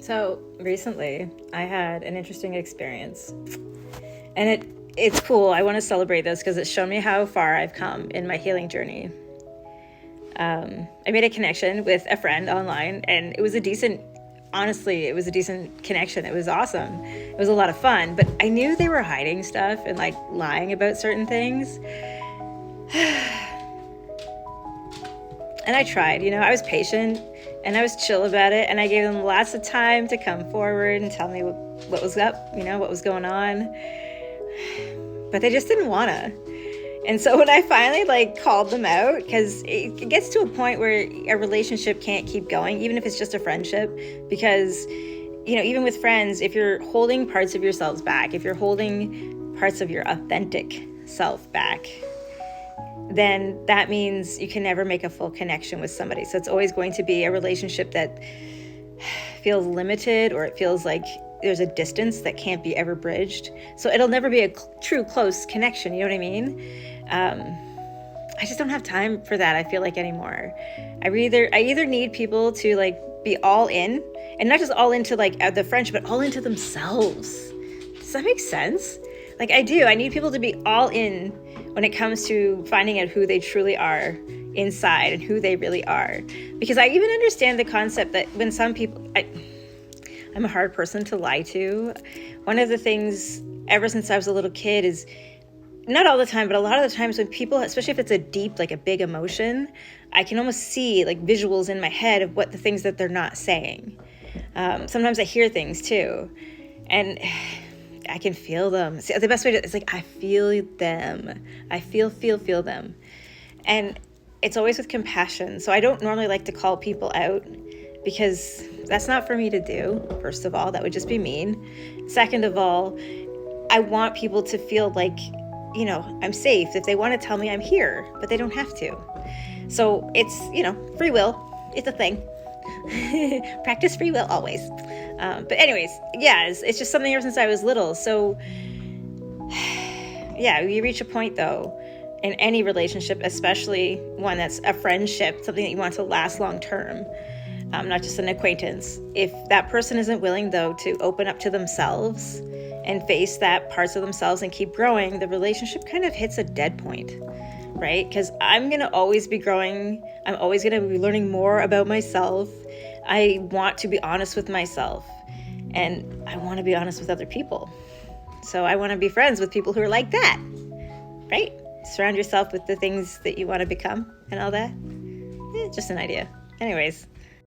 So recently, I had an interesting experience, and it's cool. I want to celebrate this because it's shown me how far I've come in my healing journey. I made a connection with a friend online, and honestly, it was a decent connection. It was awesome. It was a lot of fun, but I knew they were hiding stuff and like lying about certain things. And I tried, I was patient and I was chill about it. And I gave them lots of time to come forward and tell me what was up, what was going on. But they just didn't want to. And so when I finally called them out, because it gets to a point where a relationship can't keep going, even if it's just a friendship, because, even with friends, if you're holding parts of yourselves back, if you're holding parts of your authentic self back, then that means you can never make a full connection with somebody. So it's always going to be a relationship that feels limited, or it feels like there's a distance that can't be ever bridged. So it'll never be a true close connection. You know what I mean? I just don't have time for that, I feel like, anymore. I either need people to be all in, and not just all into the friendship, but all into themselves. Does that make sense? I do. I need people to be all in when it comes to finding out who they truly are inside and who they really are. Because I even understand the concept that when some people, I'm a hard person to lie to. One of the things ever since I was a little kid is, not all the time, but a lot of the times when people, especially if it's a deep, a big emotion, I can almost see visuals in my head of what the things that they're not saying. Sometimes I hear things too. And I can feel them. See, the best way to, it's I feel them. I feel them. And it's always with compassion. So I don't normally like to call people out because that's not for me to do. First of all, that would just be mean. Second of all, I want people to feel I'm safe. If they want to tell me, I'm here, but they don't have to. So it's, free will. It's a thing. Practice free will always. But anyways, yeah, it's just something ever since I was little. So yeah, you reach a point though in any relationship, especially one that's a friendship, something that you want to last long term, not just an acquaintance. If that person isn't willing though to open up to themselves and face that parts of themselves and keep growing, the relationship kind of hits a dead point, right? Because I'm going to always be growing. I'm always going to be learning more about myself. I want to be honest with myself, and I want to be honest with other people. So I want to be friends with people who are like that, right? Surround yourself with the things that you want to become and all that. Just an idea. Anyways,